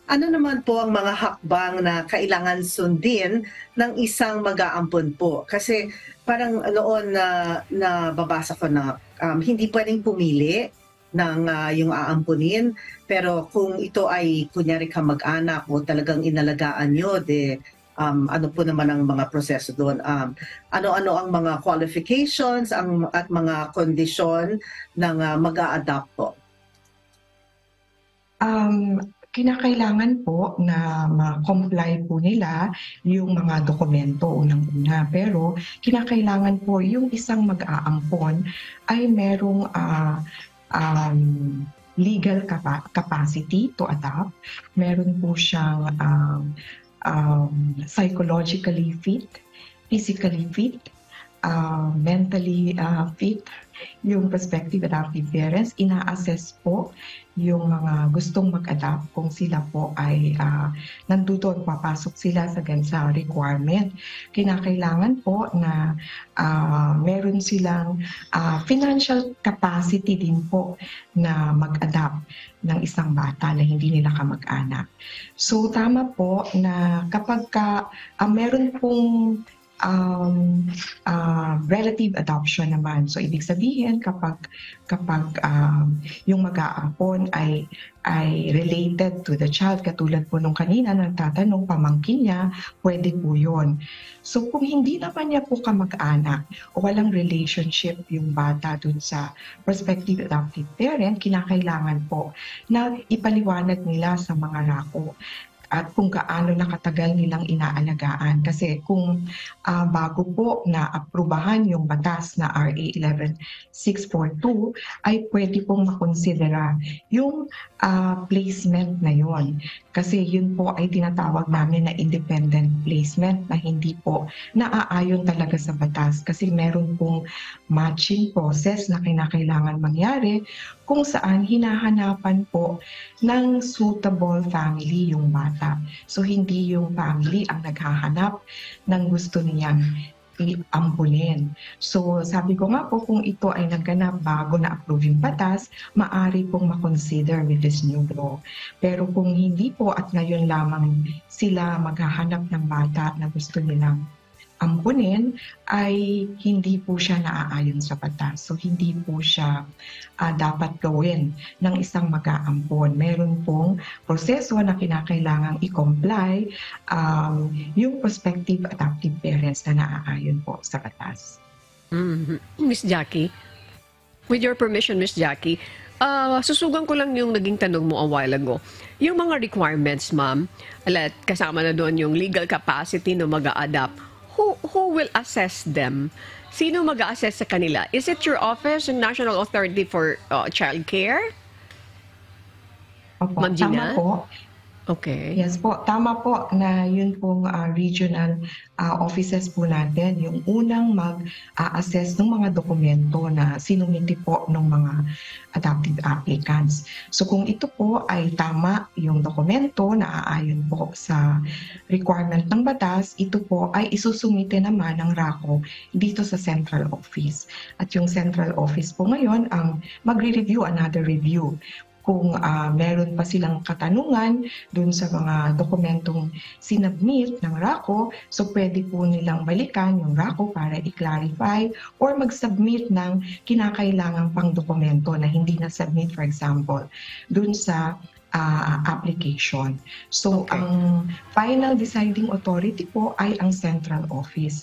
Ano naman po ang mga hakbang na kailangan sundin ng isang mag-aampon po? Kasi parang noon na nababasa ko na hindi puwedeng pumili ng yung aampunin, pero kung ito ay kunyari kamag-anak o talagang inalagaan niyo, ano po naman ang mga proseso doon? Ano-ano ang mga qualifications at mga kondisyon ng mag-a-adopt po? Kinakailangan po na ma-comply po nila yung mga dokumento unang-una. Pero kinakailangan po yung isang mag-aampon ay merong um, legal capacity to adopt. Meron po siyang psychologically fit, physically fit, mentally fit. Yung prospective adoptive parents, ina-assess po yung mga gustong mag-adopt kung sila po ay nandoon, papasok sila sa requirement. Kinakailangan po na meron silang financial capacity din po na mag-adopt ng isang bata na hindi nila kamag-anak. So tama po na kapag meron pong relative adoption naman. So ibig sabihin kapag yung mag-aampon ay related to the child, katulad po nung kanina nagtatanong pamangkin niya, pwede po yun. So kung hindi naman niya po kamag-anak o walang relationship yung bata dun sa prospective adoptive parent, kinakailangan po na ipaliwanag nila sa mga RACO at kung gaano nakatagal nilang inaalagaan. Kasi kung bago po na aprubahan yung batas na RA 11642 ay pwede pong makonsidera yung placement na yon. Kasi yun po ay tinatawag namin na independent placement na hindi po naaayon talaga sa batas. Kasi meron pong matching process na kinakailangan mangyari kung saan hinahanapan po ng suitable family yung bata. So hindi yung family ang naghahanap ng gusto niyang iampunin. So sabi ko nga po, kung ito ay nagganap bago na-approve yung batas, maaari pong makonsider with this new law. Pero kung hindi po at ngayon lamang sila maghahanap ng bata na gusto nilang ampunin, ay hindi po siya naaayon sa batas. So hindi po siya dapat gawin ng isang mag-aampon. Meron pong proseso na kinakailangang i-comply yung prospective adoptive parents na naaayon po sa batas. Miss Jackie, with your permission, Miss Jackie, susugan ko lang yung naging tanong mo a while ago. Yung mga requirements, ma'am, kasama na doon yung legal capacity na mag-a-adopt. Who will assess them? Sino mag-a-assess sa kanila? Is it your office, yung National Authority for Child Care? Opo, Ma'am Gina? tama po. Okay. Yes po, tama po na yun pong regional offices po natin, yung unang mag-assess ng mga dokumento na sinumiti po ng mga adoptive applicants. So kung ito po ay tama yung dokumento na aayon po sa requirement ng batas, ito po ay isusumite naman ng RACO dito sa central office. At yung central office po ngayon ang magre-review, another review, kung meron pa silang katanungan dun sa mga dokumentong sinubmit ng RACO, so pwede po nilang balikan yung RACO para i-clarify or mag-submit ng kinakailangang pang dokumento na hindi na-submit, for example, dun sa application. So, Okay. ang final deciding authority po ay ang central office.